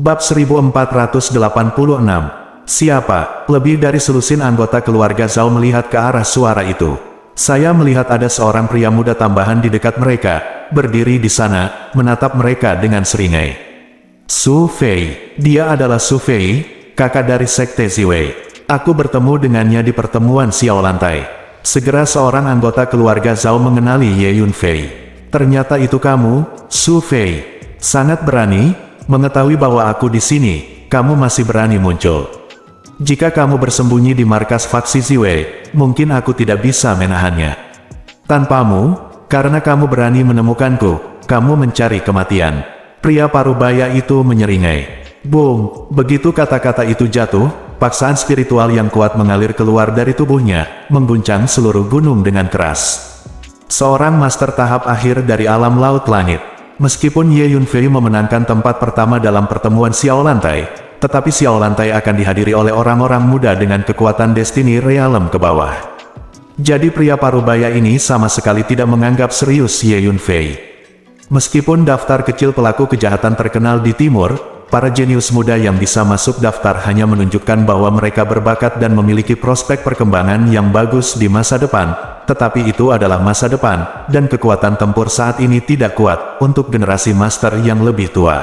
Bab 1486. Siapa? Lebih dari selusin anggota keluarga Zhao melihat ke arah suara itu. Saya melihat ada seorang pria muda tambahan di dekat mereka, berdiri di sana, menatap mereka dengan seringai. Su Fei. Dia adalah Su Fei, kakak dari Sekte Ziwei. Aku bertemu dengannya di pertemuan Xiao Lantai. Segera seorang anggota keluarga Zhao mengenali Ye Yunfei. Ternyata itu kamu, Su Fei. Sangat berani, mengetahui bahwa aku di sini, kamu masih berani muncul. Jika kamu bersembunyi di markas faksi Ziwei, mungkin aku tidak bisa menahannya. Tanpamu, karena kamu berani menemukanku, kamu mencari kematian. Pria parubaya itu menyeringai. Boom! Begitu kata-kata itu jatuh, paksaan spiritual yang kuat mengalir keluar dari tubuhnya, mengguncang seluruh gunung dengan keras. Seorang master tahap akhir dari alam laut langit. Meskipun Ye Yunfei memenangkan tempat pertama dalam pertemuan Xiao Lantai, tetapi Xiao Lantai akan dihadiri oleh orang-orang muda dengan kekuatan Destiny Realm ke bawah. Jadi pria parubaya ini sama sekali tidak menganggap serius Ye Yunfei. Meskipun daftar kecil pelaku kejahatan terkenal di timur, para jenius muda yang bisa masuk daftar hanya menunjukkan bahwa mereka berbakat dan memiliki prospek perkembangan yang bagus di masa depan, tetapi itu adalah masa depan, dan kekuatan tempur saat ini tidak kuat untuk generasi master yang lebih tua.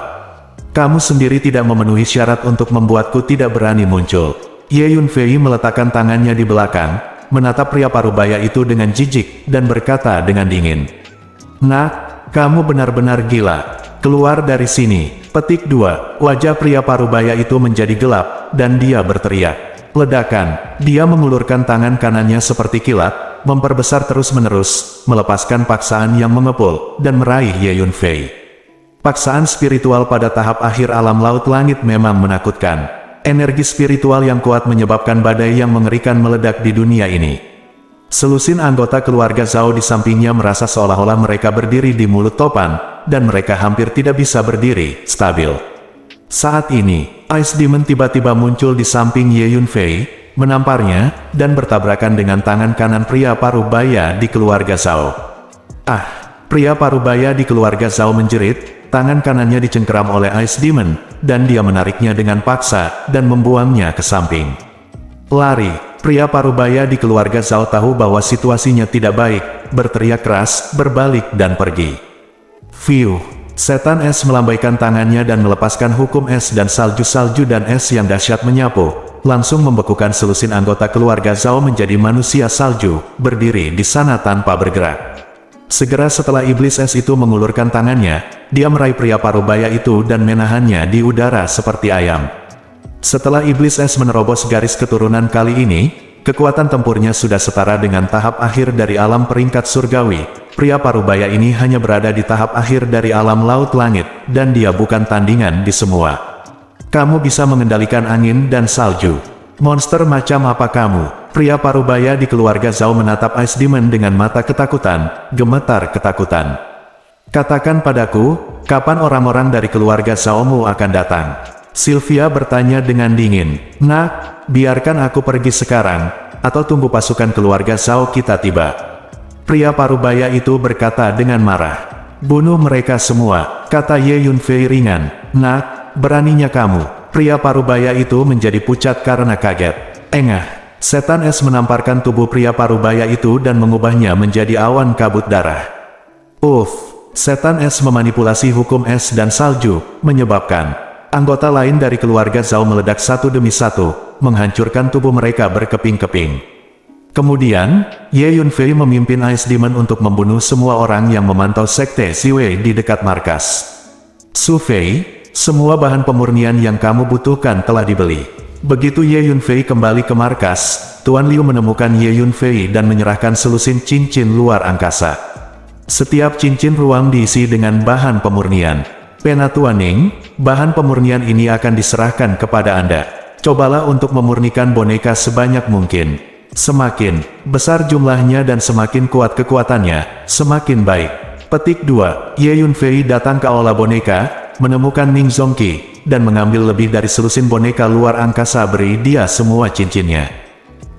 Kamu sendiri tidak memenuhi syarat untuk membuatku tidak berani muncul. Ye Yunfei meletakkan tangannya di belakang, menatap pria parubaya itu dengan jijik, dan berkata dengan dingin. Nak, kamu benar-benar gila. Keluar dari sini. Petik 2. Wajah pria parubaya itu menjadi gelap, dan dia berteriak. Ledakan. Dia mengulurkan tangan kanannya seperti kilat, memperbesar terus-menerus, melepaskan paksaan yang mengepul, dan meraih Ye Yunfei. Paksaan spiritual pada tahap akhir alam laut langit memang menakutkan. Energi spiritual yang kuat menyebabkan badai yang mengerikan meledak di dunia ini. Selusin anggota keluarga Zhao di sampingnya merasa seolah-olah mereka berdiri di mulut topan, dan mereka hampir tidak bisa berdiri stabil. Saat ini, Ice Demon tiba-tiba muncul di samping Ye Yunfei, menamparnya, dan bertabrakan dengan tangan kanan pria parubaya di keluarga Zhao. Ah! Pria parubaya di keluarga Zhao menjerit, tangan kanannya dicengkeram oleh Ice Demon, dan dia menariknya dengan paksa, dan membuangnya ke samping. Lari! Pria parubaya di keluarga Zhao tahu bahwa situasinya tidak baik, berteriak keras, berbalik dan pergi. Fiu! Setan es melambaikan tangannya dan melepaskan hukum es dan salju-salju dan es yang dahsyat menyapu, langsung membekukan selusin anggota keluarga Zhao menjadi manusia salju, berdiri di sana tanpa bergerak. Segera setelah iblis es itu mengulurkan tangannya, dia meraih pria parubaya itu dan menahannya di udara seperti ayam. Setelah iblis es menerobos garis keturunan kali ini, kekuatan tempurnya sudah setara dengan tahap akhir dari alam peringkat surgawi. Pria parubaya ini hanya berada di tahap akhir dari alam laut langit, dan dia bukan tandingan di semua. Kamu bisa mengendalikan angin dan salju. Monster macam apa kamu? Pria parubaya di keluarga Zhao menatap Ice Demon dengan mata ketakutan, gemetar ketakutan. Katakan padaku, kapan orang-orang dari keluarga Zhao-mu akan datang? Sylvia bertanya dengan dingin. Nak, biarkan aku pergi sekarang, atau tunggu pasukan keluarga Zhao kita tiba. Pria parubaya itu berkata dengan marah. Bunuh mereka semua, kata Ye Yunfei ringan. Nak, beraninya kamu. Pria parubaya itu menjadi pucat karena kaget. Engah, setan es menamparkan tubuh pria parubaya itu dan mengubahnya menjadi awan kabut darah. Setan es memanipulasi hukum es dan salju, menyebabkan anggota lain dari keluarga Zhao meledak satu demi satu, menghancurkan tubuh mereka berkeping-keping. Kemudian, Ye Yunfei memimpin Ice Demon untuk membunuh semua orang yang memantau Sekte Ziwei di dekat markas. Su Fei, semua bahan pemurnian yang kamu butuhkan telah dibeli. Begitu Ye Yunfei kembali ke markas, Tuan Liu menemukan Ye Yunfei dan menyerahkan selusin cincin luar angkasa. Setiap cincin ruang diisi dengan bahan pemurnian. Penatua Ning, bahan pemurnian ini akan diserahkan kepada Anda. Cobalah untuk memurnikan boneka sebanyak mungkin. Semakin besar jumlahnya dan semakin kuat kekuatannya, semakin baik. Petik 2. Ye Yunfei datang ke aula boneka, menemukan Ning Zongqi, dan mengambil lebih dari selusin boneka luar angkasa beri dia semua cincinnya.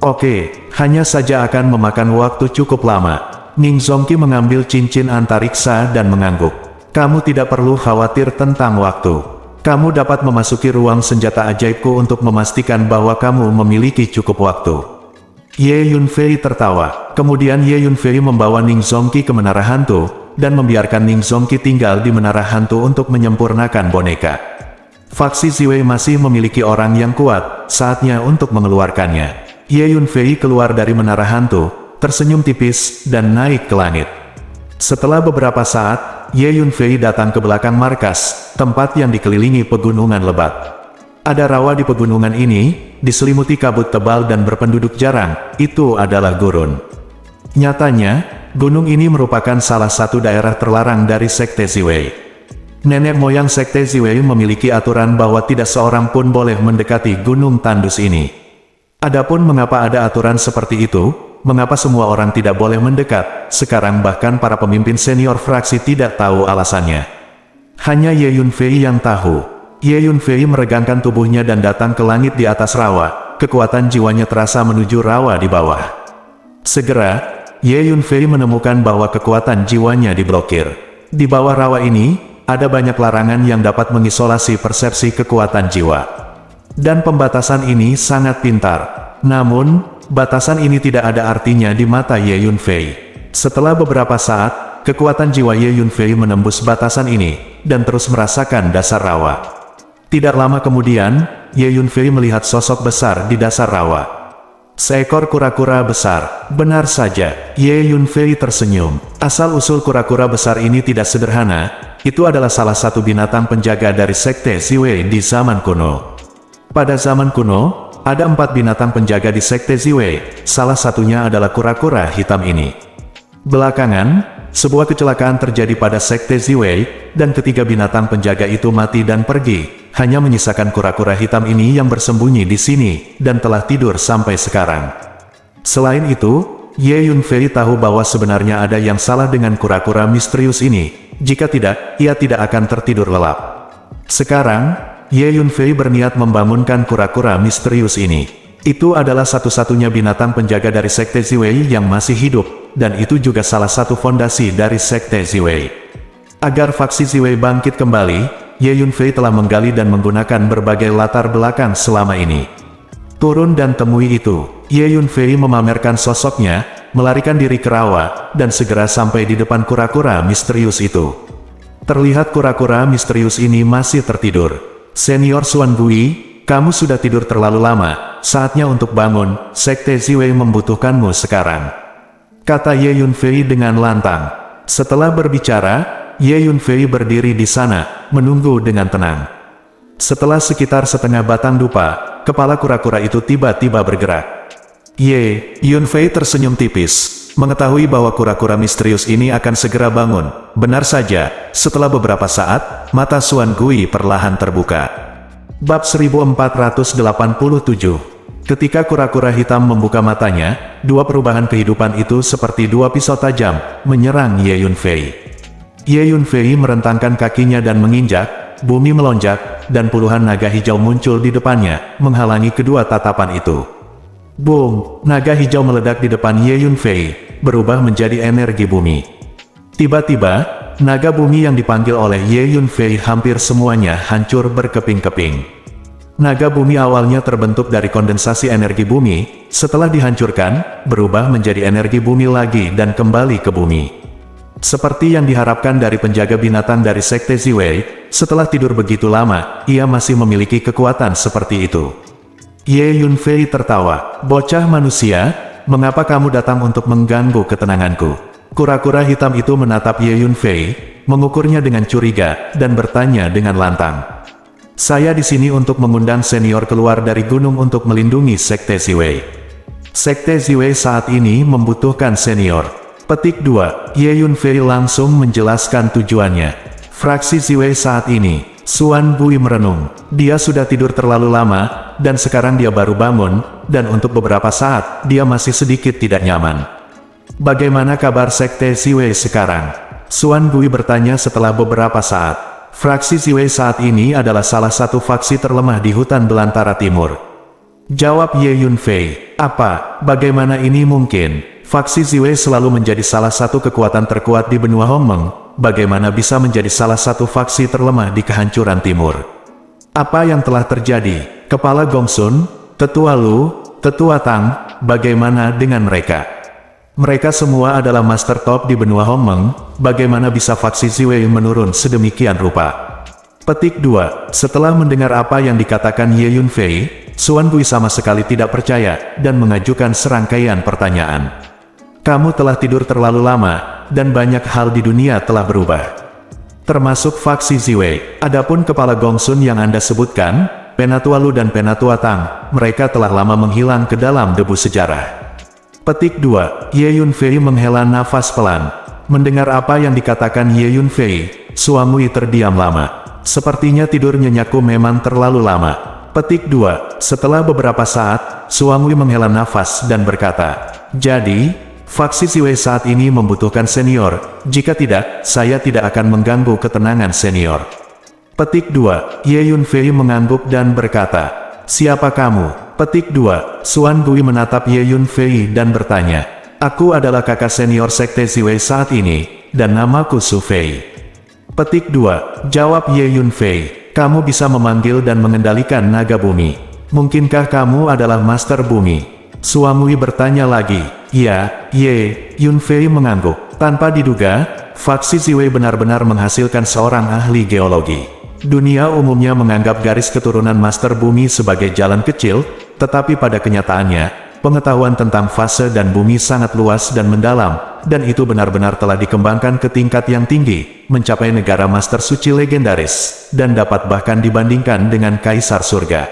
Oke, hanya saja akan memakan waktu cukup lama. Ning Zongqi mengambil cincin antariksa dan mengangguk. Kamu tidak perlu khawatir tentang waktu. Kamu dapat memasuki ruang senjata ajaibku untuk memastikan bahwa kamu memiliki cukup waktu. Ye Yunfei tertawa. Kemudian Ye Yunfei membawa Ning Zongqi ke menara hantu, dan membiarkan Ning Zongqi tinggal di menara hantu untuk menyempurnakan boneka. Faksi Ziwei masih memiliki orang yang kuat, saatnya untuk mengeluarkannya. Ye Yunfei keluar dari menara hantu, tersenyum tipis, dan naik ke langit. Setelah beberapa saat, Ye Yunfei datang ke belakang markas, tempat yang dikelilingi pegunungan lebat. Ada rawa di pegunungan ini, diselimuti kabut tebal dan berpenduduk jarang, itu adalah gurun. Nyatanya, gunung ini merupakan salah satu daerah terlarang dari Sekte Ziwei. Nenek moyang Sekte Ziwei memiliki aturan bahwa tidak seorang pun boleh mendekati gunung tandus ini. Adapun mengapa ada aturan seperti itu, mengapa semua orang tidak boleh mendekat, sekarang bahkan para pemimpin senior fraksi tidak tahu alasannya. Hanya Ye Yunfei yang tahu. Ye Yunfei meregangkan tubuhnya dan datang ke langit di atas rawa, kekuatan jiwanya terasa menuju rawa di bawah. Segera, Ye Yunfei menemukan bahwa kekuatan jiwanya diblokir. Di bawah rawa ini, ada banyak larangan yang dapat mengisolasi persepsi kekuatan jiwa. Dan pembatasan ini sangat pintar. Namun, batasan ini tidak ada artinya di mata Ye Yunfei. Setelah beberapa saat, kekuatan jiwa Ye Yunfei menembus batasan ini, dan terus merasakan dasar rawa. Tidak lama kemudian, Ye Yunfei melihat sosok besar di dasar rawa. Seekor kura-kura besar. Benar saja, Ye Yunfei tersenyum. Asal-usul kura-kura besar ini tidak sederhana, itu adalah salah satu binatang penjaga dari Sekte Ziwei di zaman kuno. Pada zaman kuno, ada 4 binatang penjaga di Sekte Ziwei, salah satunya adalah kura-kura hitam ini. Belakangan, sebuah kecelakaan terjadi pada Sekte Ziwei, dan ketiga binatang penjaga itu mati dan pergi. Hanya menyisakan kura-kura hitam ini yang bersembunyi di sini, dan telah tidur sampai sekarang. Selain itu, Ye Yunfei tahu bahwa sebenarnya ada yang salah dengan kura-kura misterius ini. Jika tidak, ia tidak akan tertidur lelap. Sekarang, Ye Yunfei berniat membangunkan kura-kura misterius ini. Itu adalah satu-satunya binatang penjaga dari Sekte Ziwei yang masih hidup, dan itu juga salah satu fondasi dari Sekte Ziwei. Agar faksi Ziwei bangkit kembali, Ye Yunfei telah menggali dan menggunakan berbagai latar belakang selama ini. Turun dan temui itu, Ye Yunfei memamerkan sosoknya, melarikan diri ke rawa, dan segera sampai di depan kura-kura misterius itu. Terlihat kura-kura misterius ini masih tertidur. Senior Xuan Gui, kamu sudah tidur terlalu lama, saatnya untuk bangun, Sekte Ziwei membutuhkanmu sekarang, kata Ye Yunfei dengan lantang. Setelah berbicara, Ye Yunfei berdiri di sana, menunggu dengan tenang. Setelah sekitar setengah batang dupa, kepala kura-kura itu tiba-tiba bergerak. Ye Yunfei tersenyum tipis, mengetahui bahwa kura-kura misterius ini akan segera bangun. Benar saja, setelah beberapa saat, mata Xuan Gui perlahan terbuka. Bab 1487. Ketika kura-kura hitam membuka matanya, dua perubahan kehidupan itu seperti dua pisau tajam, menyerang Ye Yunfei. Ye Yunfei merentangkan kakinya dan menginjak, bumi melonjak, dan puluhan naga hijau muncul di depannya, menghalangi kedua tatapan itu. Boom! Naga hijau meledak di depan Ye Yunfei, berubah menjadi energi bumi. Tiba-tiba, naga bumi yang dipanggil oleh Ye Yunfei hampir semuanya hancur berkeping-keping. Naga bumi awalnya terbentuk dari kondensasi energi bumi, setelah dihancurkan, berubah menjadi energi bumi lagi dan kembali ke bumi. Seperti yang diharapkan dari penjaga binatang dari Sekte Ziwei, setelah tidur begitu lama, ia masih memiliki kekuatan seperti itu. Ye Yunfei tertawa. Bocah manusia, mengapa kamu datang untuk mengganggu ketenanganku? Kura-kura hitam itu menatap Ye Yunfei, mengukurnya dengan curiga, dan bertanya dengan lantang. Saya di sini untuk mengundang senior keluar dari gunung untuk melindungi Sekte Ziwei. Sekte Ziwei saat ini membutuhkan senior. Petik 2. Ye Yunfei langsung menjelaskan tujuannya. Fraksi Ziwei saat ini, Xuan Gui merenung. Dia sudah tidur terlalu lama, dan sekarang dia baru bangun, dan untuk beberapa saat, dia masih sedikit tidak nyaman. Bagaimana kabar Sekte Ziwei sekarang? Xuan Gui bertanya setelah beberapa saat. Fraksi Ziwei saat ini adalah salah satu faksi terlemah di hutan belantara timur. Jawab Ye Yunfei. Apa? Bagaimana ini mungkin? Faksi Ziwei selalu menjadi salah satu kekuatan terkuat di benua Hongmeng. Bagaimana bisa menjadi salah satu faksi terlemah di kehancuran timur? Apa yang telah terjadi? Kepala Gongsun, Tetua Lu, Tetua Tang, bagaimana dengan mereka? Mereka semua adalah master top di benua Hongmeng, bagaimana bisa faksi Ziwei menurun sedemikian rupa? Petik 2. Setelah mendengar apa yang dikatakan Ye Yunfei, Xuan Gui sama sekali tidak percaya, dan mengajukan serangkaian pertanyaan. Kamu telah tidur terlalu lama, dan banyak hal di dunia telah berubah. Termasuk faksi Ziwei. Adapun kepala Gongsun yang Anda sebutkan, Penatua Lu dan Penatua Tang, mereka telah lama menghilang ke dalam debu sejarah. Petik 2. Ye Yunfei menghela nafas pelan. Mendengar apa yang dikatakan Ye Yunfei, Xuan Gui terdiam lama. Sepertinya tidur nyenyakku memang terlalu lama. Petik 2. Setelah beberapa saat, Xuan Gui menghela nafas dan berkata, jadi, faksi Ziwei saat ini membutuhkan senior, jika tidak, saya tidak akan mengganggu ketenangan senior. Petik 2. Ye Yunfei mengangguk dan berkata, siapa kamu? Petik 2. Xuan Gui menatap Ye Yunfei dan bertanya, aku adalah kakak senior sekte Ziwei saat ini, dan namaku Su Fei. Petik 2. Jawab Ye Yunfei, kamu bisa memanggil dan mengendalikan naga bumi. Mungkinkah kamu adalah master bumi? Xuan Gui bertanya lagi. Ya, Ye Yunfei mengangguk. Tanpa diduga, faksi Ziwei benar-benar menghasilkan seorang ahli geologi. Dunia umumnya menganggap garis keturunan Master Bumi sebagai jalan kecil, tetapi pada kenyataannya, pengetahuan tentang fase dan bumi sangat luas dan mendalam, dan itu benar-benar telah dikembangkan ke tingkat yang tinggi, mencapai negara Master Suci legendaris, dan dapat bahkan dibandingkan dengan Kaisar Surga.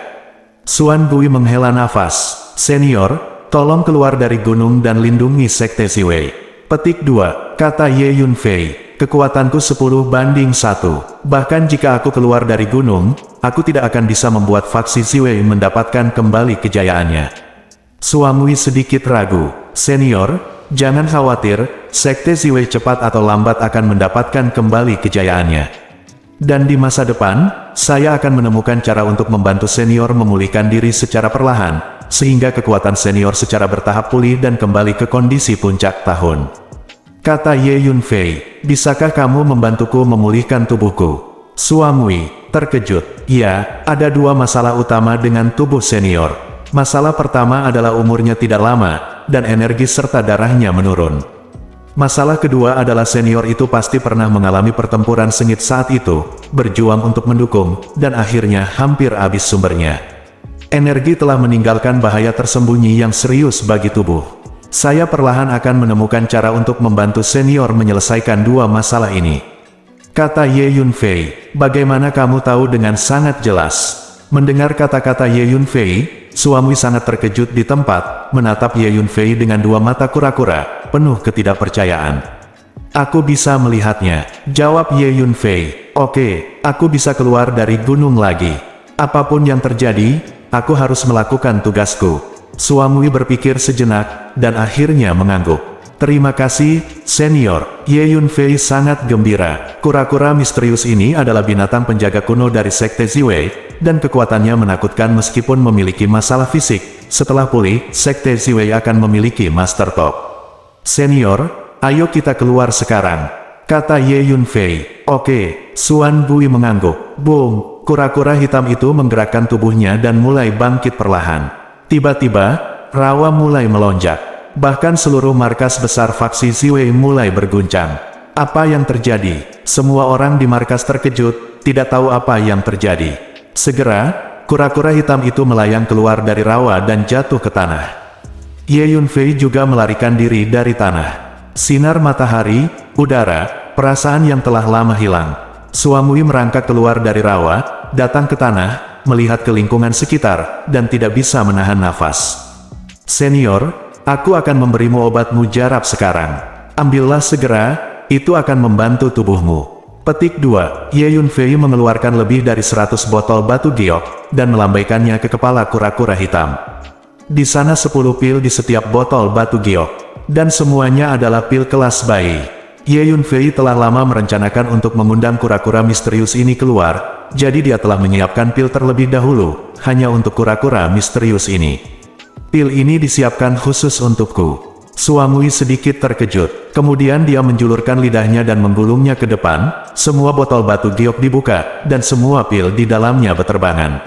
Xuan Gui menghela nafas. Senior, tolong keluar dari gunung dan lindungi sekte Ziwei. Petik 2. Kata Ye Yunfei, kekuatanku 10-1. Bahkan jika aku keluar dari gunung, aku tidak akan bisa membuat faksi Ziwei mendapatkan kembali kejayaannya. Xuan Gui sedikit ragu. Senior, jangan khawatir, sekte Ziwei cepat atau lambat akan mendapatkan kembali kejayaannya. Dan di masa depan, saya akan menemukan cara untuk membantu senior memulihkan diri secara perlahan, sehingga kekuatan senior secara bertahap pulih dan kembali ke kondisi puncak tahun. Kata Ye Yunfei, bisakah kamu membantuku memulihkan tubuhku? Xuan Gui terkejut. Ya, ada dua masalah utama dengan tubuh senior. Masalah pertama adalah umurnya tidak lama, dan energi serta darahnya menurun. Masalah kedua adalah senior itu pasti pernah mengalami pertempuran sengit saat itu, berjuang untuk mendukung, dan akhirnya hampir habis sumbernya. Energi telah meninggalkan bahaya tersembunyi yang serius bagi tubuh. Saya perlahan akan menemukan cara untuk membantu senior menyelesaikan dua masalah ini. Kata Ye Yunfei, bagaimana kamu tahu dengan sangat jelas? Mendengar kata-kata Ye Yunfei, Xuan Gui sangat terkejut di tempat, menatap Ye Yunfei dengan dua mata kura-kura, penuh ketidakpercayaan. Aku bisa melihatnya, jawab Ye Yunfei. Oke, aku bisa keluar dari gunung lagi. Apapun yang terjadi, aku harus melakukan tugasku. Xuan Gui berpikir sejenak, dan akhirnya mengangguk. Terima kasih, senior. Ye Yunfei sangat gembira. Kura-kura misterius ini adalah binatang penjaga kuno dari sekte Ziwei, dan kekuatannya menakutkan meskipun memiliki masalah fisik. Setelah pulih, sekte Ziwei akan memiliki master top. Senior, ayo kita keluar sekarang, kata Ye Yunfei. Oke, Xuan Gui mengangguk. Boom, kura-kura hitam itu menggerakkan tubuhnya dan mulai bangkit perlahan. Tiba-tiba, rawa mulai melonjak. Bahkan seluruh markas besar faksi Ziwei mulai berguncang. Apa yang terjadi? Semua orang di markas terkejut, tidak tahu apa yang terjadi. Segera, kura-kura hitam itu melayang keluar dari rawa dan jatuh ke tanah. Ye Yunfei juga melarikan diri dari tanah. Sinar matahari, udara, perasaan yang telah lama hilang. Xuan Gui merangkak keluar dari rawa, datang ke tanah, melihat ke lingkungan sekitar, dan tidak bisa menahan nafas. Senior, aku akan memberimu obat mujarab sekarang. Ambillah segera, itu akan membantu tubuhmu. Petik 2. Ye Yunfei mengeluarkan lebih dari 100 botol batu giok, dan melambaikannya ke kepala kura-kura hitam. Di sana 10 pil di setiap botol batu giok, dan semuanya adalah pil kelas bayi. Ye Yunfei telah lama merencanakan untuk mengundang kura-kura misterius ini keluar, jadi dia telah menyiapkan pil terlebih dahulu, hanya untuk kura-kura misterius ini. Pil ini disiapkan khusus untukku. Xuan Gui sedikit terkejut. Kemudian dia menjulurkan lidahnya dan menggulungnya ke depan, semua botol batu giok dibuka, dan semua pil di dalamnya berterbangan.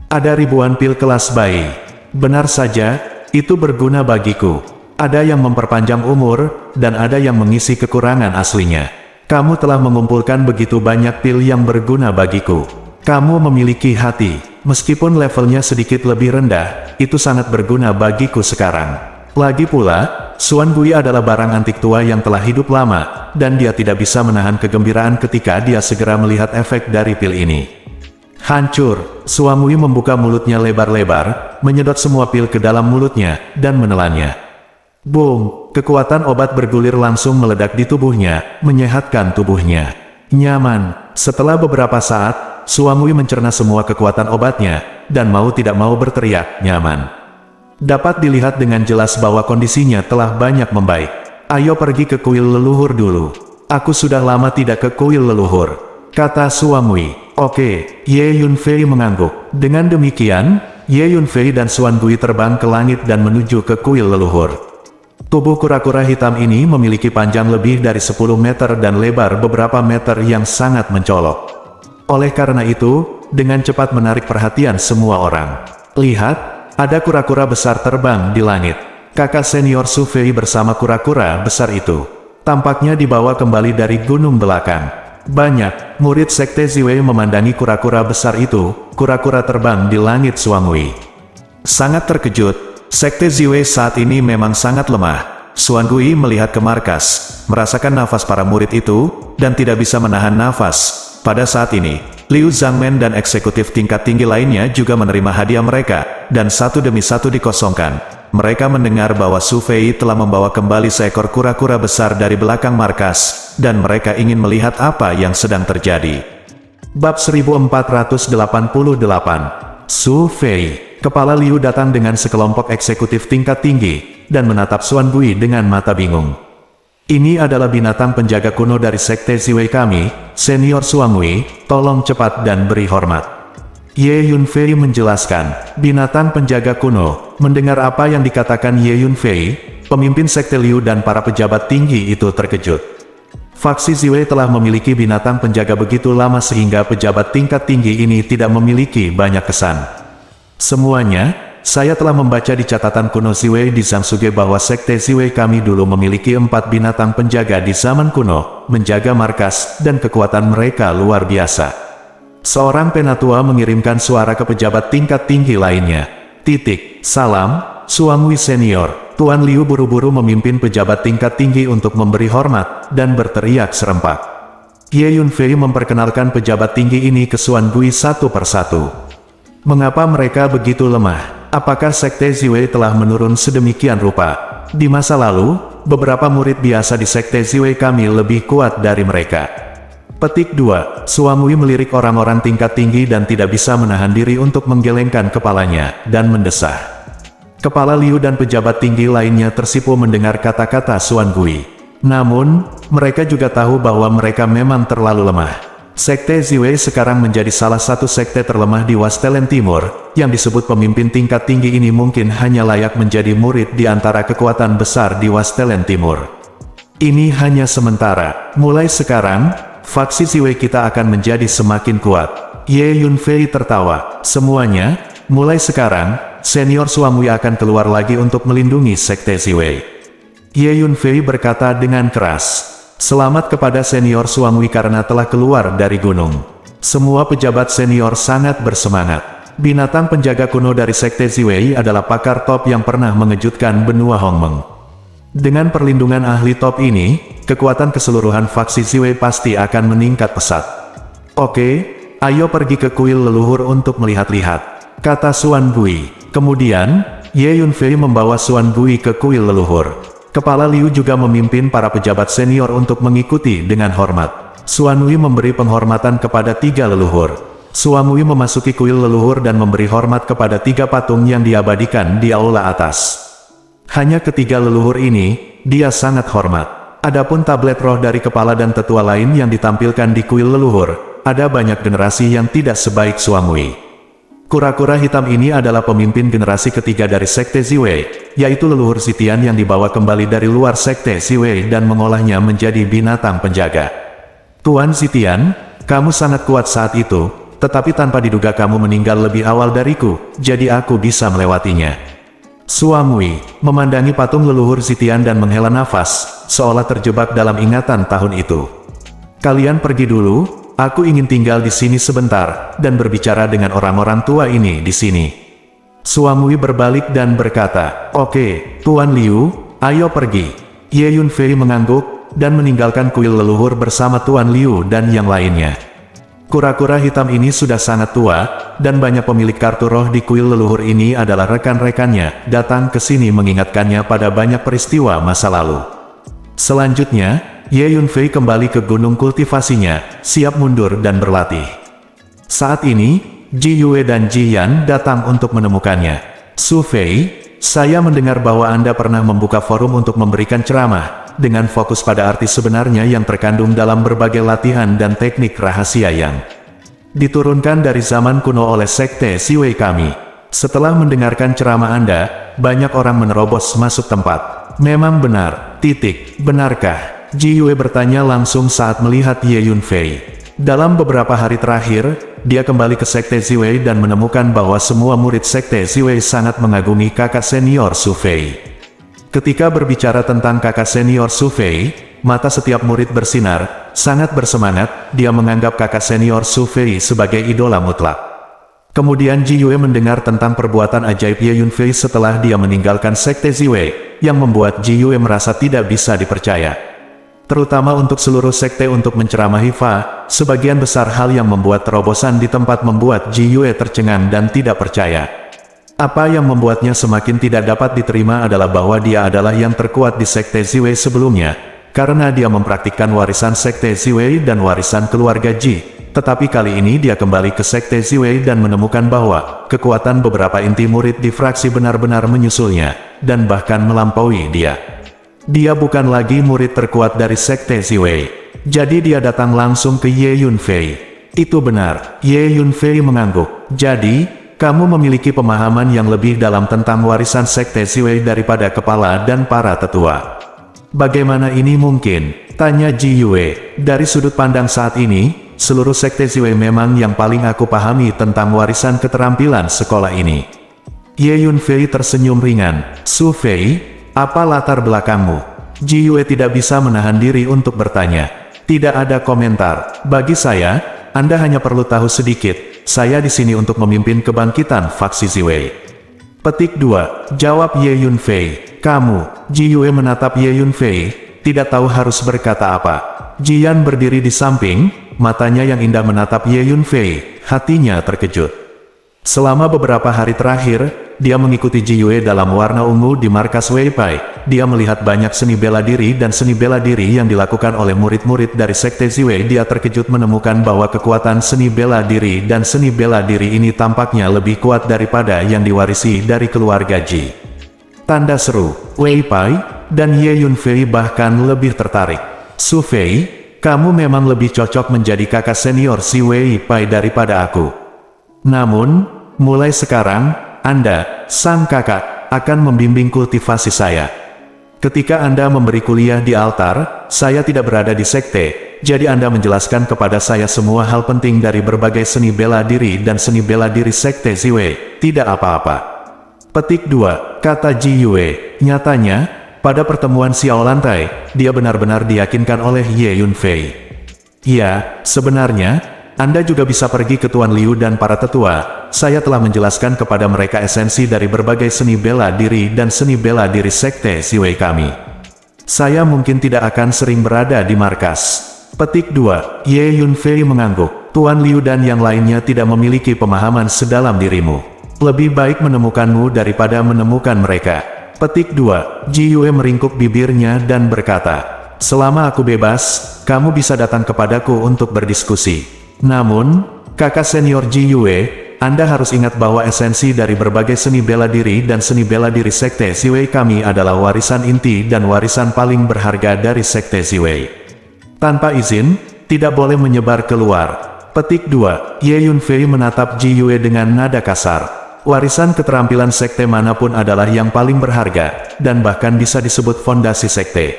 Ada ribuan pil kelas bayi. Benar saja, itu berguna bagiku. Ada yang memperpanjang umur, dan ada yang mengisi kekurangan aslinya. Kamu telah mengumpulkan begitu banyak pil yang berguna bagiku. Kamu memiliki hati, meskipun levelnya sedikit lebih rendah, itu sangat berguna bagiku sekarang. Lagi pula, Xuan Gui adalah barang antik tua yang telah hidup lama, dan dia tidak bisa menahan kegembiraan ketika dia segera melihat efek dari pil ini. Hancur, Xuan Gui membuka mulutnya lebar-lebar, menyedot semua pil ke dalam mulutnya, dan menelannya. Boom, kekuatan obat bergulir langsung meledak di tubuhnya, menyehatkan tubuhnya. Nyaman, setelah beberapa saat, Xuan Gui mencerna semua kekuatan obatnya, dan mau tidak mau berteriak, nyaman. Dapat dilihat dengan jelas bahwa kondisinya telah banyak membaik. Ayo pergi ke kuil leluhur dulu. Aku sudah lama tidak ke kuil leluhur, kata Xuan Gui. Oke, Ye Yunfei mengangguk. Dengan demikian, Ye Yunfei dan Xuan Gui terbang ke langit dan menuju ke kuil leluhur. Tubuh kura-kura hitam ini memiliki panjang lebih dari 10 meter dan lebar beberapa meter yang sangat mencolok. Oleh karena itu, dengan cepat menarik perhatian semua orang. Lihat, ada kura-kura besar terbang di langit. Kakak senior Su Fei bersama kura-kura besar itu. Tampaknya dibawa kembali dari gunung belakang. Banyak murid Sekte Ziwei memandangi kura-kura besar itu, kura-kura terbang di langit Xuan Gui. Sangat terkejut. Sekte Ziwei saat ini memang sangat lemah. Xuan Gui melihat ke markas, merasakan nafas para murid itu, dan tidak bisa menahan nafas. Pada saat ini, Liu Zhangmen dan eksekutif tingkat tinggi lainnya juga menerima hadiah mereka, dan satu demi satu dikosongkan. Mereka mendengar bahwa Su Fei telah membawa kembali seekor kura-kura besar dari belakang markas, dan mereka ingin melihat apa yang sedang terjadi. Bab 1488 Su Fei. Kepala Liu datang dengan sekelompok eksekutif tingkat tinggi, dan menatap Xuan Gui dengan mata bingung. Ini adalah binatang penjaga kuno dari Sekte Ziwei kami, senior Xuan Gui, tolong cepat dan beri hormat. Ye Yunfei menjelaskan, binatang penjaga kuno. Mendengar apa yang dikatakan Ye Yunfei, pemimpin Sekte Liu dan para pejabat tinggi itu terkejut. Faksi Ziwei telah memiliki binatang penjaga begitu lama sehingga pejabat tingkat tinggi ini tidak memiliki banyak kesan. Semuanya, saya telah membaca di catatan kuno Ziwei di Zhangsuge bahwa Sekte Ziwei kami dulu memiliki 4 binatang penjaga di zaman kuno, menjaga markas, dan kekuatan mereka luar biasa. Seorang penatua mengirimkan suara ke pejabat tingkat tinggi lainnya. Salam, Xuan Gui senior. Tuan Liu buru-buru memimpin pejabat tingkat tinggi untuk memberi hormat, dan berteriak serempak. Ye Yunfei memperkenalkan pejabat tinggi ini ke Xuan Gui satu persatu. Mengapa mereka begitu lemah? Apakah Sekte Ziwei telah menurun sedemikian rupa? Di masa lalu, beberapa murid biasa di Sekte Ziwei kami lebih kuat dari mereka. Petik 2. Xuan Gui melirik orang-orang tingkat tinggi dan tidak bisa menahan diri untuk menggelengkan kepalanya, dan mendesah. Kepala Liu dan pejabat tinggi lainnya tersipu mendengar kata-kata Xuan Gui. Namun, mereka juga tahu bahwa mereka memang terlalu lemah. Sekte Ziwei sekarang menjadi salah satu sekte terlemah di Wastelen Timur, yang disebut pemimpin tingkat tinggi ini mungkin hanya layak menjadi murid di antara kekuatan besar di Wastelen Timur. Ini hanya sementara. Mulai sekarang, faksi Ziwei kita akan menjadi semakin kuat. Ye Yunfei tertawa. Semuanya, mulai sekarang, senior Xuan Gui akan keluar lagi untuk melindungi Sekte Ziwei. Ye Yunfei berkata dengan keras. Selamat kepada senior Xuan Gui karena telah keluar dari gunung. Semua pejabat senior sangat bersemangat. Binatang penjaga kuno dari Sekte Ziwei adalah pakar top yang pernah mengejutkan benua Hongmeng. Dengan perlindungan ahli top ini, kekuatan keseluruhan faksi Ziwei pasti akan meningkat pesat. Oke, ayo pergi ke kuil leluhur untuk melihat-lihat, kata Xuan Gui. Kemudian, Ye Yunfei membawa Xuan Gui ke kuil leluhur. Kepala Liu juga memimpin para pejabat senior untuk mengikuti dengan hormat. Xuan Gui memberi penghormatan kepada 3 leluhur. Xuan Gui memasuki kuil leluhur dan memberi hormat kepada 3 patung yang diabadikan di aula atas. Hanya ketiga leluhur ini, dia sangat hormat. Adapun tablet roh dari kepala dan tetua lain yang ditampilkan di kuil leluhur, ada banyak generasi yang tidak sebaik Xuan Gui. Kura-kura hitam ini adalah pemimpin generasi ketiga dari Sekte Ziwei, yaitu leluhur Zitian yang dibawa kembali dari luar Sekte Ziwei dan mengolahnya menjadi binatang penjaga. Tuan Zitian, kamu sangat kuat saat itu, tetapi tanpa diduga kamu meninggal lebih awal dariku, jadi aku bisa melewatinya. Suamui memandangi patung leluhur Zitian dan menghela nafas, seolah terjebak dalam ingatan tahun itu. Kalian pergi dulu. Aku ingin tinggal di sini sebentar, dan berbicara dengan orang-orang tua ini di sini. Suamui berbalik dan berkata, "Oke, Tuan Liu, ayo pergi." Ye Yunfei mengangguk, dan meninggalkan kuil leluhur bersama Tuan Liu dan yang lainnya. Kura-kura hitam ini sudah sangat tua, dan banyak pemilik kartu roh di kuil leluhur ini adalah rekan-rekannya, datang ke sini mengingatkannya pada banyak peristiwa masa lalu. Selanjutnya, Ye Yunfei kembali ke gunung kultivasinya, siap mundur dan berlatih. Saat ini, Ji Yue dan Ji Yan datang untuk menemukannya. Su Fei, saya mendengar bahwa Anda pernah membuka forum untuk memberikan ceramah, dengan fokus pada arti sebenarnya yang terkandung dalam berbagai latihan dan teknik rahasia yang diturunkan dari zaman kuno oleh Sekte Ziwei kami. Setelah mendengarkan ceramah Anda, banyak orang menerobos masuk tempat. Memang benar, benarkah? Ji Yue bertanya langsung saat melihat Ye Yunfei. Dalam beberapa hari terakhir, dia kembali ke Sekte Ziwei dan menemukan bahwa semua murid Sekte Ziwei sangat mengagumi kakak senior Su Fei. Ketika berbicara tentang kakak senior Su Fei, mata setiap murid bersinar, sangat bersemangat, dia menganggap kakak senior Su Fei sebagai idola mutlak. Kemudian Ji Yue mendengar tentang perbuatan ajaib Ye Yunfei setelah dia meninggalkan Sekte Ziwei, yang membuat Ji Yue merasa tidak bisa dipercaya. Terutama untuk seluruh sekte untuk menceramahi Fa, sebagian besar hal yang membuat terobosan di tempat membuat Ji Yue tercengang dan tidak percaya. Apa yang membuatnya semakin tidak dapat diterima adalah bahwa dia adalah yang terkuat di Sekte Ziwei sebelumnya, karena dia mempraktikkan warisan Sekte Ziwei dan warisan keluarga Ji. Tetapi kali ini dia kembali ke Sekte Ziwei dan menemukan bahwa kekuatan beberapa inti murid di fraksi benar-benar menyusulnya, dan bahkan melampaui dia. Dia bukan lagi murid terkuat dari Sekte Ziwei. Jadi dia datang langsung ke Ye Yunfei. Itu benar, Ye Yunfei mengangguk. Jadi, kamu memiliki pemahaman yang lebih dalam tentang warisan Sekte Ziwei daripada kepala dan para tetua. Bagaimana ini mungkin? Tanya Ji Yue. Dari sudut pandang saat ini, seluruh Sekte Ziwei memang yang paling aku pahami tentang warisan keterampilan sekolah ini. Ye Yunfei tersenyum ringan. Su Fei, apa latar belakangmu? Ji Yue tidak bisa menahan diri untuk bertanya. Tidak ada komentar. Bagi saya, Anda hanya perlu tahu sedikit. Saya di sini untuk memimpin kebangkitan faksi Ziwei. Petik 2. Jawab Ye Yunfei. Kamu. Ji Yue menatap Ye Yunfei, tidak tahu harus berkata apa. Ji Yan berdiri di samping, matanya yang indah menatap Ye Yunfei, hatinya terkejut. Selama beberapa hari terakhir, dia mengikuti Ji Yue dalam warna ungu di markas Wei Pai. Dia melihat banyak seni bela diri dan seni bela diri yang dilakukan oleh murid-murid dari Sekte Ziwei. Dia terkejut menemukan bahwa kekuatan seni bela diri dan seni bela diri ini tampaknya lebih kuat daripada yang diwarisi dari keluarga Ji. Tanda seru, Wei Pai, dan Ye Yunfei bahkan lebih tertarik. Su Fei, kamu memang lebih cocok menjadi kakak senior si Wei Pai daripada aku. Namun, mulai sekarang, Anda, sang kakak, akan membimbing kultivasi saya. Ketika Anda memberi kuliah di altar, saya tidak berada di sekte, jadi Anda menjelaskan kepada saya semua hal penting dari berbagai seni bela diri dan seni bela diri Sekte Ziwei, tidak apa-apa. Petik 2, kata Ji Yue. Nyatanya, pada pertemuan Xiao Lantai, dia benar-benar diyakinkan oleh Ye Yunfei. Ya, sebenarnya, Anda juga bisa pergi ke Tuan Liu dan para tetua. Saya telah menjelaskan kepada mereka esensi dari berbagai seni bela diri dan seni bela diri Sekte Ziwei kami. Saya mungkin tidak akan sering berada di markas. Petik 2, Ye Yunfei mengangguk. Tuan Liu dan yang lainnya tidak memiliki pemahaman sedalam dirimu. Lebih baik menemukanmu daripada menemukan mereka. Petik 2, Ji Yue meringkuk bibirnya dan berkata, selama aku bebas, kamu bisa datang kepadaku untuk berdiskusi. Namun, kakak senior Ji Yue, Anda harus ingat bahwa esensi dari berbagai seni bela diri dan seni bela diri Sekte Ziwei kami adalah warisan inti dan warisan paling berharga dari Sekte Ziwei. Tanpa izin, tidak boleh menyebar keluar. Petik 2. Ye Yunfei menatap Ji Yue dengan nada kasar. Warisan keterampilan sekte manapun adalah yang paling berharga, dan bahkan bisa disebut fondasi sekte.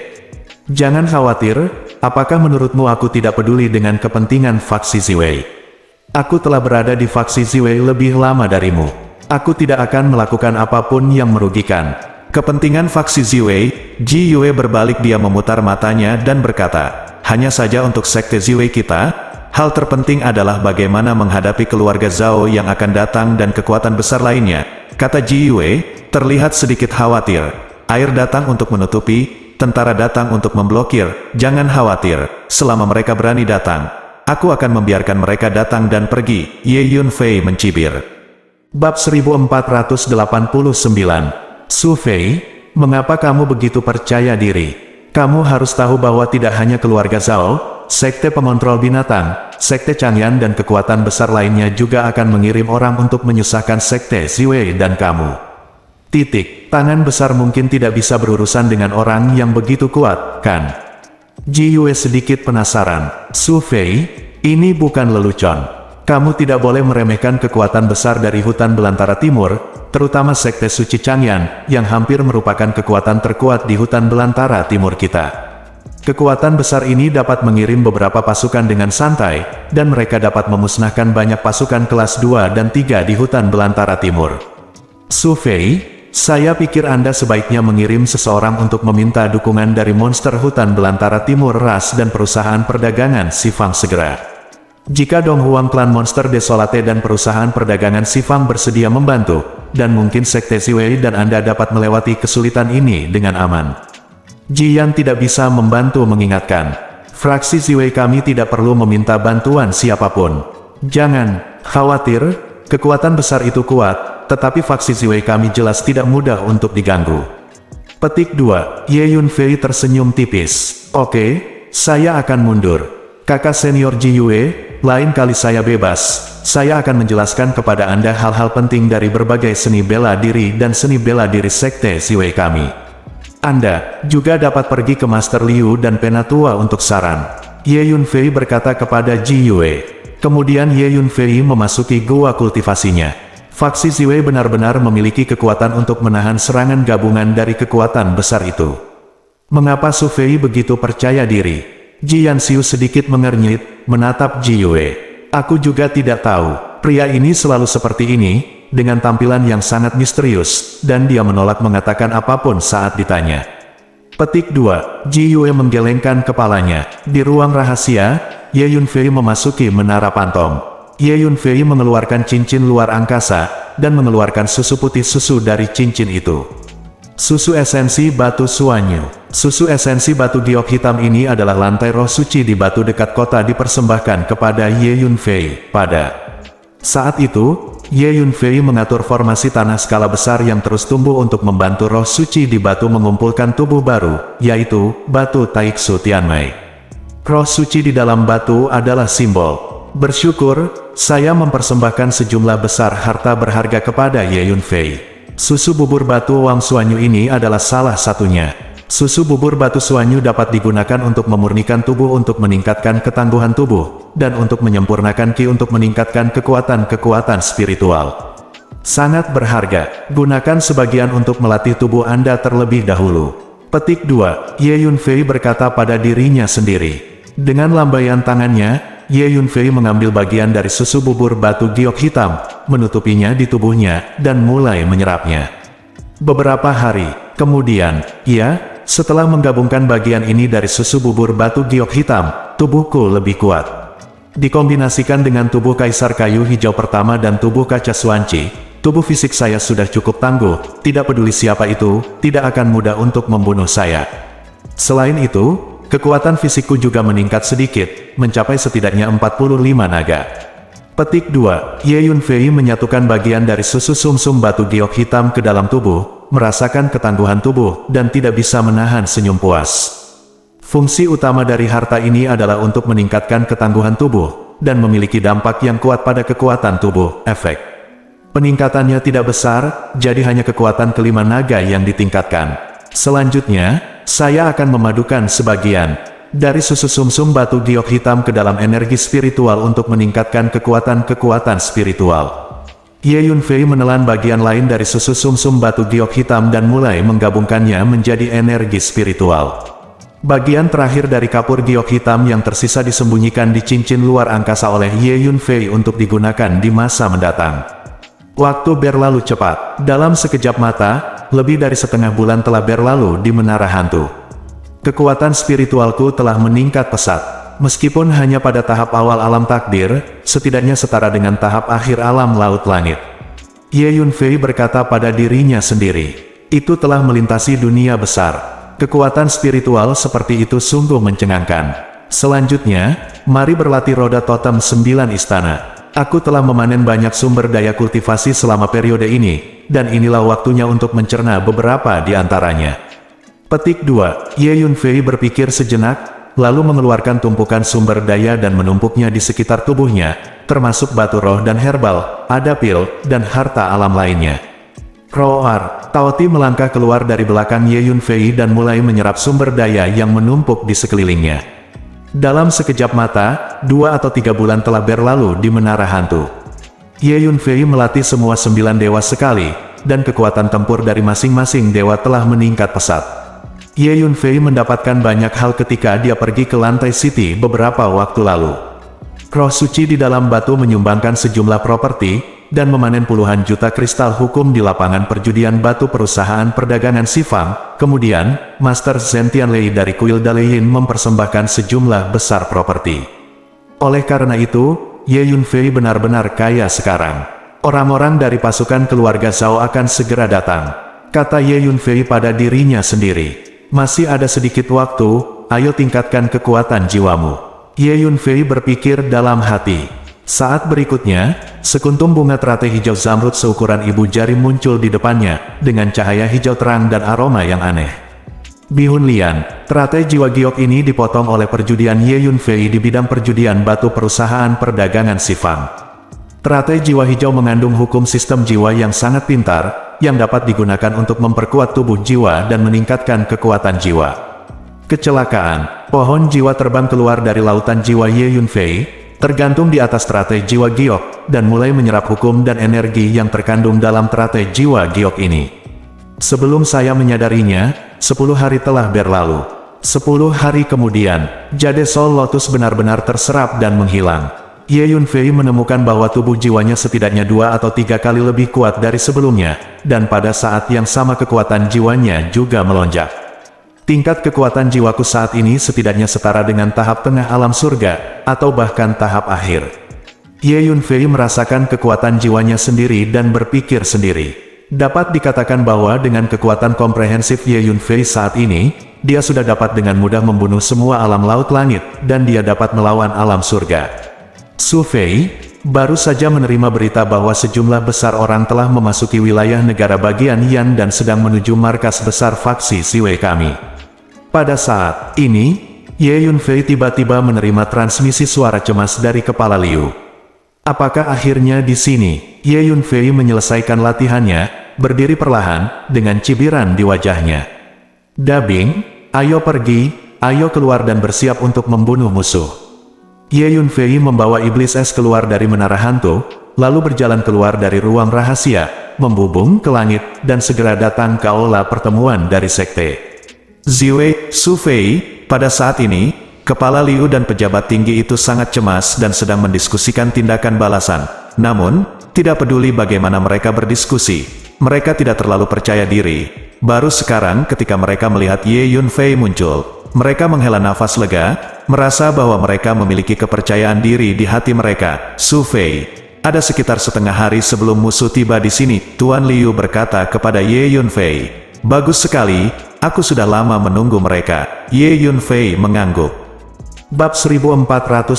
Jangan khawatir, apakah menurutmu aku tidak peduli dengan kepentingan faksi Ziwei? Aku telah berada di faksi Ziwei lebih lama darimu. Aku tidak akan melakukan apapun yang merugikan kepentingan faksi Ziwei. Ji Yue berbalik, dia memutar matanya dan berkata, hanya saja untuk sekte Ziwei kita, hal terpenting adalah bagaimana menghadapi keluarga Zhao yang akan datang dan kekuatan besar lainnya, kata Ji Yue, terlihat sedikit khawatir. Air datang untuk menutupi, tentara datang untuk memblokir, jangan khawatir, selama mereka berani datang, aku akan membiarkan mereka datang dan pergi, Ye Yunfei mencibir. Bab 1489. Su Fei, mengapa kamu begitu percaya diri? Kamu harus tahu bahwa tidak hanya keluarga Zhao, sekte pengontrol binatang, sekte Changyan dan kekuatan besar lainnya juga akan mengirim orang untuk menyusahkan sekte Ziwei dan kamu. Tangan besar mungkin tidak bisa berurusan dengan orang yang begitu kuat, kan? Ji Yue sedikit penasaran. Su Fei, ini bukan lelucon. Kamu tidak boleh meremehkan kekuatan besar dari hutan belantara timur, terutama sekte suci Changyan, yang hampir merupakan kekuatan terkuat di hutan belantara timur kita. Kekuatan besar ini dapat mengirim beberapa pasukan dengan santai, dan mereka dapat memusnahkan banyak pasukan kelas 2 dan 3 di hutan belantara timur. Su Fei, saya pikir Anda sebaiknya mengirim seseorang untuk meminta dukungan dari monster hutan belantara timur ras dan perusahaan perdagangan Sifang segera. Jika Donghuang klan monster Desolate dan perusahaan perdagangan Sifang bersedia membantu, dan mungkin sekte Ziwei dan Anda dapat melewati kesulitan ini dengan aman. Ji Yan tidak bisa membantu mengingatkan. Fraksi Ziwei kami tidak perlu meminta bantuan siapapun. Jangan khawatir, kekuatan besar itu kuat, tetapi faksi Ziwei kami jelas tidak mudah untuk diganggu. Petik 2. Ye Yunfei tersenyum tipis. Oke, saya akan mundur. Kakak senior Ji Yue, lain kali saya bebas. Saya akan menjelaskan kepada Anda hal-hal penting dari berbagai seni bela diri dan seni bela diri sekte Ziwei kami. Anda juga dapat pergi ke Master Liu dan Penatua untuk saran. Ye Yunfei berkata kepada Ji Yue. Kemudian Ye Yunfei memasuki gua kultivasinya. Faksi Ziwei benar-benar memiliki kekuatan untuk menahan serangan gabungan dari kekuatan besar itu. Mengapa Su Fei begitu percaya diri? Ji Yanxiu sedikit mengernyit, menatap Ji Yue. Aku juga tidak tahu. Pria ini selalu seperti ini, dengan tampilan yang sangat misterius, dan dia menolak mengatakan apapun saat ditanya. Petik 2. Ji Yue menggelengkan kepalanya. Di ruang rahasia, Ye Yunfei memasuki menara pantom. Ye Yunfei mengeluarkan cincin luar angkasa, dan mengeluarkan susu putih susu dari cincin itu. Susu esensi batu Suanyu. Susu esensi batu giok hitam ini adalah lantai roh suci di batu dekat kota dipersembahkan kepada Ye Yunfei. Pada saat itu, Ye Yunfei mengatur formasi tanah skala besar yang terus tumbuh untuk membantu roh suci di batu mengumpulkan tubuh baru, yaitu batu Taiksu Tianmei. Roh suci di dalam batu adalah simbol. Bersyukur, saya mempersembahkan sejumlah besar harta berharga kepada Ye Yunfei. Susu bubur batu Wang Suanyu ini adalah salah satunya. Susu bubur batu Suanyu dapat digunakan untuk memurnikan tubuh untuk meningkatkan ketangguhan tubuh, dan untuk menyempurnakan Qi untuk meningkatkan kekuatan-kekuatan spiritual. Sangat berharga, gunakan sebagian untuk melatih tubuh Anda terlebih dahulu. Petik 2. Ye Yunfei berkata pada dirinya sendiri. Dengan lambaian tangannya, Ye Yunfei mengambil bagian dari susu bubur batu giok hitam, menutupinya di tubuhnya, dan mulai menyerapnya. Beberapa hari kemudian, setelah menggabungkan bagian ini dari susu bubur batu giok hitam, tubuhku lebih kuat. Dikombinasikan dengan tubuh kaisar kayu hijau pertama dan tubuh kaca Suanci, tubuh fisik saya sudah cukup tangguh, tidak peduli siapa itu, tidak akan mudah untuk membunuh saya. Selain itu, kekuatan fisikku juga meningkat sedikit, mencapai setidaknya 45 naga. Petik 2. Ye Yunfei menyatukan bagian dari susu sumsum batu giok hitam ke dalam tubuh, merasakan ketangguhan tubuh, dan tidak bisa menahan senyum puas. Fungsi utama dari harta ini adalah untuk meningkatkan ketangguhan tubuh, dan memiliki dampak yang kuat pada kekuatan tubuh. Efek peningkatannya tidak besar, jadi hanya kekuatan kelima naga yang ditingkatkan. Selanjutnya, saya akan memadukan sebagian. dari susu sumsum batu giok hitam ke dalam energi spiritual untuk meningkatkan kekuatan spiritual. Ye Yunfei menelan bagian lain dari susu sumsum batu giok hitam dan mulai menggabungkannya menjadi energi spiritual. Bagian terakhir dari kapur giok hitam yang tersisa disembunyikan di cincin luar angkasa oleh Ye Yunfei untuk digunakan di masa mendatang. Waktu berlalu cepat. Dalam sekejap mata, lebih dari setengah bulan telah berlalu di Menara Hantu. Kekuatan spiritualku telah meningkat pesat. Meskipun hanya pada tahap awal alam takdir, setidaknya setara dengan tahap akhir alam laut langit. Ye Yunfei berkata pada dirinya sendiri, itu telah melintasi dunia besar. Kekuatan spiritual seperti itu sungguh mencengangkan. Selanjutnya, mari berlatih roda totem 9 istana. Aku telah memanen banyak sumber daya kultivasi selama periode ini, dan inilah waktunya untuk mencerna beberapa di antaranya. Petik 2. Ye Yunfei berpikir sejenak, lalu mengeluarkan tumpukan sumber daya dan menumpuknya di sekitar tubuhnya, termasuk batu roh dan herbal, adapil, dan harta alam lainnya. Roar, Taoti melangkah keluar dari belakang Ye Yunfei dan mulai menyerap sumber daya yang menumpuk di sekelilingnya. Dalam sekejap mata, 2 atau 3 bulan telah berlalu di Menara Hantu. Ye Yunfei melatih semua 9 dewa sekali, dan kekuatan tempur dari masing-masing dewa telah meningkat pesat. Ye Yunfei mendapatkan banyak hal ketika dia pergi ke lantai City beberapa waktu lalu. Roh suci di dalam batu menyumbangkan sejumlah properti, dan memanen puluhan juta kristal hukum di lapangan perjudian batu perusahaan perdagangan Sifang. Kemudian, Master Zhen Tianlei dari kuil Daliyin mempersembahkan sejumlah besar properti. Oleh karena itu, Ye Yunfei benar-benar kaya sekarang. Orang-orang dari pasukan keluarga Zhao akan segera datang, kata Ye Yunfei pada dirinya sendiri. Masih ada sedikit waktu, ayo tingkatkan kekuatan jiwamu. Ye Yunfei berpikir dalam hati. Saat berikutnya, sekuntum bunga teratai hijau zamrud seukuran ibu jari muncul di depannya, dengan cahaya hijau terang dan aroma yang aneh. Bihun Lian, teratai jiwa giok ini dipotong oleh perjudian Ye Yunfei di bidang perjudian batu perusahaan perdagangan Sifang. Teratai jiwa hijau mengandung hukum sistem jiwa yang sangat pintar, yang dapat digunakan untuk memperkuat tubuh jiwa dan meningkatkan kekuatan jiwa. Kecelakaan, pohon jiwa terbang keluar dari lautan jiwa Ye Yunfei, tergantung di atas teratai jiwa giok, dan mulai menyerap hukum dan energi yang terkandung dalam teratai jiwa giok ini. Sebelum saya menyadarinya, 10 hari telah berlalu. 10 hari kemudian, jade Soul Lotus benar-benar terserap dan menghilang. Ye Yunfei menemukan bahwa tubuh jiwanya setidaknya 2 atau 3 kali lebih kuat dari sebelumnya, dan pada saat yang sama kekuatan jiwanya juga melonjak. Tingkat kekuatan jiwaku saat ini setidaknya setara dengan tahap tengah alam surga, atau bahkan tahap akhir. Ye Yunfei merasakan kekuatan jiwanya sendiri dan berpikir sendiri. Dapat dikatakan bahwa dengan kekuatan komprehensif Ye Yunfei saat ini, dia sudah dapat dengan mudah membunuh semua alam laut langit, dan dia dapat melawan alam surga. Su Fei baru saja menerima berita bahwa sejumlah besar orang telah memasuki wilayah negara bagian Yan dan sedang menuju markas besar faksi Siwei kami. Pada saat ini, Ye Yunfei tiba-tiba menerima transmisi suara cemas dari kepala Liu. Apakah akhirnya di sini? Ye Yunfei menyelesaikan latihannya, berdiri perlahan, dengan cibiran di wajahnya. Dabing, ayo pergi, ayo keluar dan bersiap untuk membunuh musuh. Ye Yunfei membawa iblis es keluar dari Menara Hantu, lalu berjalan keluar dari ruang rahasia, membubung ke langit, dan segera datang ke aula pertemuan dari sekte. Ziwei, Su Fei, pada saat ini, kepala Liu dan pejabat tinggi itu sangat cemas dan sedang mendiskusikan tindakan balasan. Namun, tidak peduli bagaimana mereka berdiskusi, mereka tidak terlalu percaya diri. Baru sekarang ketika mereka melihat Ye Yunfei muncul, mereka menghela nafas lega, merasa bahwa mereka memiliki kepercayaan diri di hati mereka. Su Fei, ada sekitar setengah hari sebelum musuh tiba di sini, Tuan Liu berkata kepada Ye Yunfei. Bagus sekali, aku sudah lama menunggu mereka. Ye Yunfei mengangguk. Bab 1490.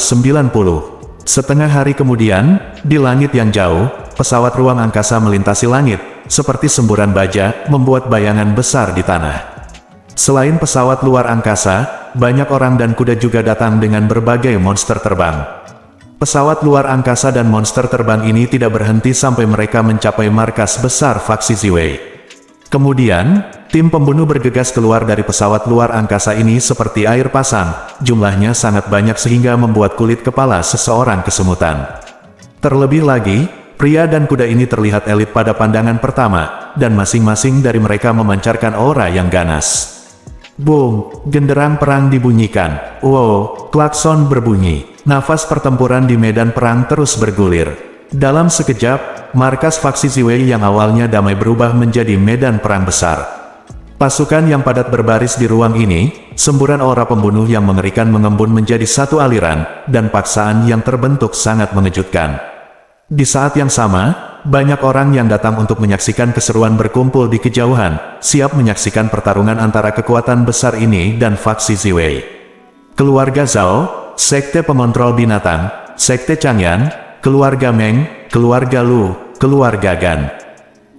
Setengah hari kemudian, di langit yang jauh, pesawat ruang angkasa melintasi langit, seperti semburan baja, membuat bayangan besar di tanah. Selain pesawat luar angkasa, banyak orang dan kuda juga datang dengan berbagai monster terbang. Pesawat luar angkasa dan monster terbang ini tidak berhenti sampai mereka mencapai markas besar faksi Ziwei. Kemudian, tim pembunuh bergegas keluar dari pesawat luar angkasa ini seperti air pasang, jumlahnya sangat banyak sehingga membuat kulit kepala seseorang kesemutan. Terlebih lagi, pria dan kuda ini terlihat elit pada pandangan pertama, dan masing-masing dari mereka memancarkan aura yang ganas. Boom, genderang perang dibunyikan. Wow, klakson berbunyi. Nafas pertempuran di medan perang terus bergulir. Dalam sekejap, markas faksi Ziwei yang awalnya damai berubah menjadi medan perang besar. Pasukan yang padat berbaris di ruang ini, semburan aura pembunuh yang mengerikan mengembun menjadi satu aliran, dan paksaan yang terbentuk sangat mengejutkan. Di saat yang sama, banyak orang yang datang untuk menyaksikan keseruan berkumpul di kejauhan, siap menyaksikan pertarungan antara kekuatan besar ini dan faksi Ziwei. Keluarga Zhao, Sekte Pengontrol Binatang, Sekte Changyan, Keluarga Meng, Keluarga Lu, Keluarga Gan.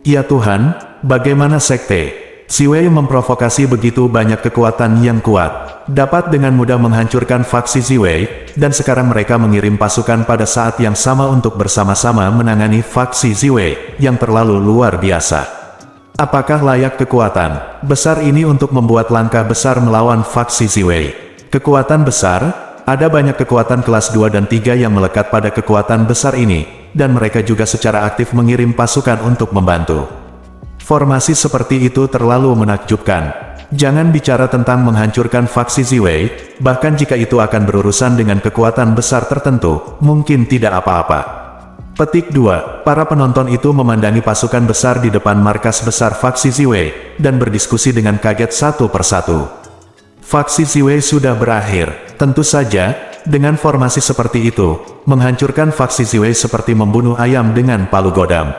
Ya Tuhan, bagaimana Sekte Ziwei memprovokasi begitu banyak kekuatan yang kuat, dapat dengan mudah menghancurkan faksi Ziwei, dan sekarang mereka mengirim pasukan pada saat yang sama untuk bersama-sama menangani faksi Ziwei, yang terlalu luar biasa. Apakah layak kekuatan besar ini untuk membuat langkah besar melawan faksi Ziwei? Kekuatan besar, ada banyak kekuatan kelas 2 dan 3 yang melekat pada kekuatan besar ini, dan mereka juga secara aktif mengirim pasukan untuk membantu. Formasi seperti itu terlalu menakjubkan. Jangan bicara tentang menghancurkan faksi Ziwei, bahkan jika itu akan berurusan dengan kekuatan besar tertentu, mungkin tidak apa-apa. Petik 2. Para penonton itu memandangi pasukan besar di depan markas besar faksi Ziwei, dan berdiskusi dengan kaget satu persatu. Faksi Ziwei sudah berakhir. Tentu saja, dengan formasi seperti itu, menghancurkan faksi Ziwei seperti membunuh ayam dengan palu godam.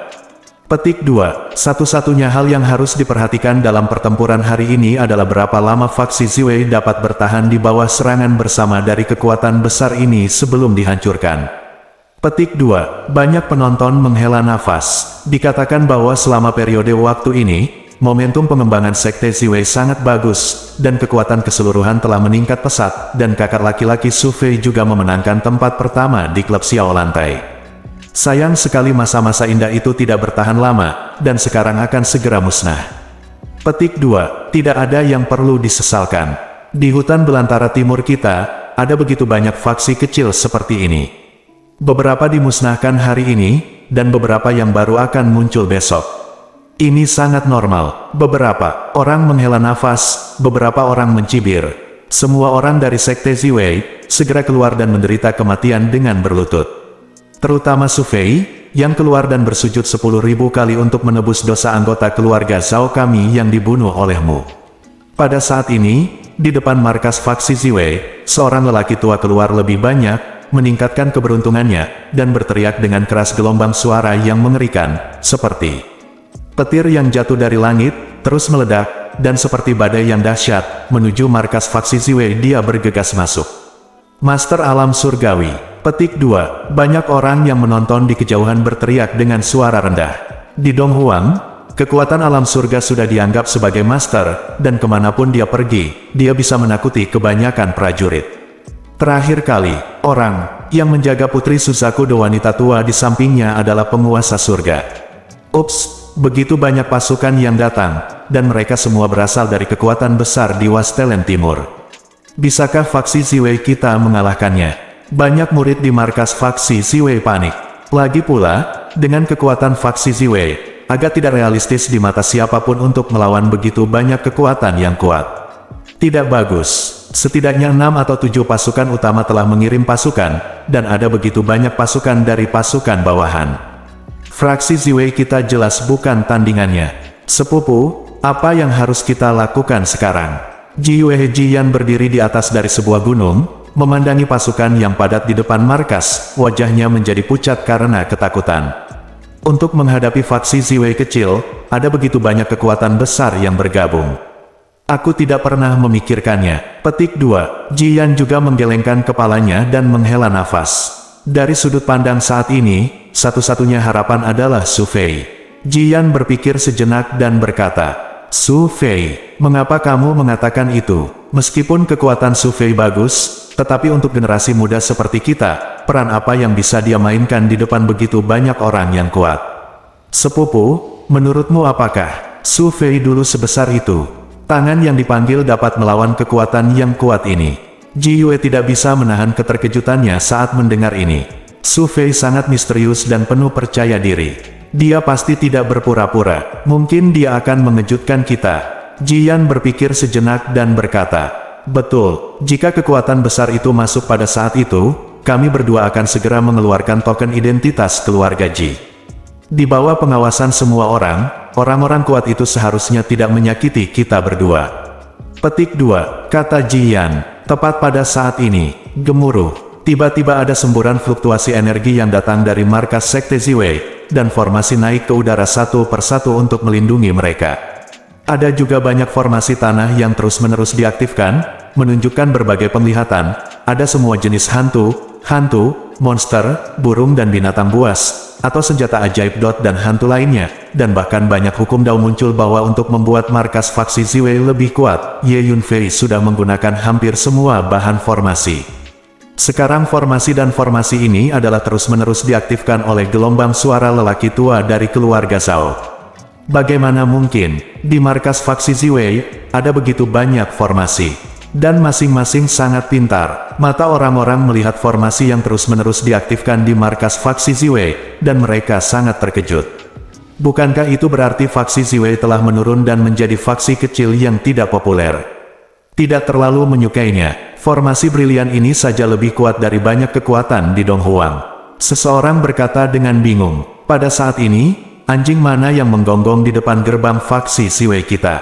Petik 2. Satu-satunya hal yang harus diperhatikan dalam pertempuran hari ini adalah berapa lama faksi Ziwei dapat bertahan di bawah serangan bersama dari kekuatan besar ini sebelum dihancurkan. Petik 2. Banyak penonton menghela nafas. Dikatakan bahwa selama periode waktu ini, momentum pengembangan Sekte Ziwei sangat bagus, dan kekuatan keseluruhan telah meningkat pesat, dan kakak laki-laki Su Fei juga memenangkan tempat pertama di klub Xiao Lantai. Sayang sekali masa-masa indah itu tidak bertahan lama, dan sekarang akan segera musnah. Petik 2. Tidak ada yang perlu disesalkan. Di hutan belantara timur kita, ada begitu banyak faksi kecil seperti ini. Beberapa dimusnahkan hari ini, dan beberapa yang baru akan muncul besok. Ini sangat normal. Beberapa orang menghela nafas, beberapa orang mencibir. Semua orang dari Sekte Ziwei, segera keluar dan menderita kematian dengan berlutut. Terutama Su Fei, yang keluar dan bersujud 10.000 kali untuk menebus dosa anggota keluarga Zhao kami yang dibunuh olehmu. Pada saat ini, di depan markas faksi Ziwei, seorang lelaki tua keluar lebih banyak, meningkatkan keberuntungannya, dan berteriak dengan keras gelombang suara yang mengerikan, seperti petir yang jatuh dari langit, terus meledak, dan seperti badai yang dahsyat, menuju markas faksi Ziwei dia bergegas masuk. Master Alam Surgawi. Petik 2. Banyak orang yang menonton di kejauhan berteriak dengan suara rendah. Di Donghuang, kekuatan alam surga sudah dianggap sebagai master, dan kemanapun dia pergi, dia bisa menakuti kebanyakan prajurit. Terakhir kali, orang yang menjaga Putri Suzaku do wanita tua di sampingnya adalah penguasa surga. Ups, begitu banyak pasukan yang datang, dan mereka semua berasal dari kekuatan besar di Wastelen Timur. Bisakah faksi Ziwei kita mengalahkannya? Banyak murid di markas faksi Ziwei panik. Lagi pula, dengan kekuatan faksi Ziwei, agak tidak realistis di mata siapapun untuk melawan begitu banyak kekuatan yang kuat. Tidak bagus. Setidaknya 6 atau 7 pasukan utama telah mengirim pasukan, dan ada begitu banyak pasukan dari pasukan bawahan. Fraksi Ziwei kita jelas bukan tandingannya. Sepupu, apa yang harus kita lakukan sekarang? Ji Wei Jian berdiri di atas dari sebuah gunung, memandangi pasukan yang padat di depan markas, wajahnya menjadi pucat karena ketakutan. Untuk menghadapi faksi Ziwei kecil, ada begitu banyak kekuatan besar yang bergabung. Aku tidak pernah memikirkannya. Petik 2. Jian juga menggelengkan kepalanya dan menghela nafas. Dari sudut pandang saat ini, satu-satunya harapan adalah Su Fei. Jian berpikir sejenak dan berkata, Su Fei, mengapa kamu mengatakan itu? Meskipun kekuatan Su Fei bagus, tetapi untuk generasi muda seperti kita, peran apa yang bisa dia mainkan di depan begitu banyak orang yang kuat? Sepupu, menurutmu apakah Su Fei dulu sebesar itu. Tangan yang dipanggil dapat melawan kekuatan yang kuat ini. Ji Yue tidak bisa menahan keterkejutannya saat mendengar ini. Su Fei sangat misterius dan penuh percaya diri. Dia pasti tidak berpura-pura. Mungkin dia akan mengejutkan kita. Jian berpikir sejenak dan berkata, betul, jika kekuatan besar itu masuk pada saat itu, kami berdua akan segera mengeluarkan token identitas keluarga Ji. Di bawah pengawasan semua orang, orang-orang kuat itu seharusnya tidak menyakiti kita berdua. Petik 2, kata Jian. Tepat pada saat ini, gemuruh. Tiba-tiba ada semburan fluktuasi energi yang datang dari markas Sekte Ziwei, dan formasi naik ke udara satu persatu untuk melindungi mereka. Ada juga banyak formasi tanah yang terus-menerus diaktifkan, menunjukkan berbagai penglihatan. Ada semua jenis hantu, monster, burung dan binatang buas, atau senjata ajaib dan hantu lainnya, dan bahkan banyak hukum dao muncul bahwa untuk membuat markas faksi Ziwei lebih kuat, Ye Yunfei sudah menggunakan hampir semua bahan formasi. Sekarang formasi dan formasi ini adalah terus-menerus diaktifkan oleh gelombang suara lelaki tua dari keluarga Zhao. Bagaimana mungkin, di markas faksi Ziwei, ada begitu banyak formasi? Dan masing-masing sangat pintar. Mata orang-orang melihat formasi yang terus-menerus diaktifkan di markas faksi Ziwei, dan mereka sangat terkejut. Bukankah itu berarti faksi Ziwei telah menurun dan menjadi faksi kecil yang tidak populer? Tidak terlalu menyukainya. Formasi brilian ini saja lebih kuat dari banyak kekuatan di Donghuang. Seseorang berkata dengan bingung, pada saat ini, anjing mana yang menggonggong di depan gerbang faksi Ziwei kita?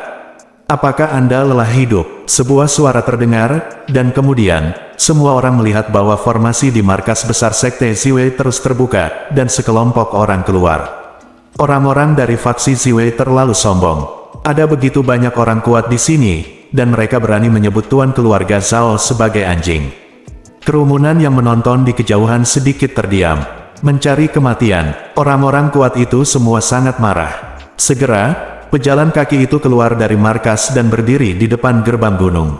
Apakah Anda lelah hidup? Sebuah suara terdengar, dan kemudian, semua orang melihat bahwa formasi di markas besar Sekte Ziwei terus terbuka, dan sekelompok orang keluar. Orang-orang dari faksi Ziwei terlalu sombong. Ada begitu banyak orang kuat di sini, dan mereka berani menyebut tuan keluarga Zhao sebagai anjing. Kerumunan yang menonton di kejauhan sedikit terdiam. Mencari kematian, orang-orang kuat itu semua sangat marah. Segera, pejalan kaki itu keluar dari markas dan berdiri di depan gerbang gunung.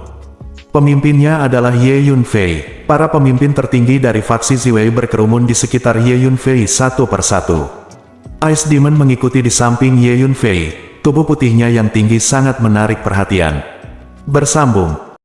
Pemimpinnya adalah Ye Yunfei. Para pemimpin tertinggi dari faksi Ziwei berkerumun di sekitar Ye Yunfei satu persatu. Ice Demon mengikuti di samping Ye Yunfei. Tubuh putihnya yang tinggi sangat menarik perhatian. Bersambung.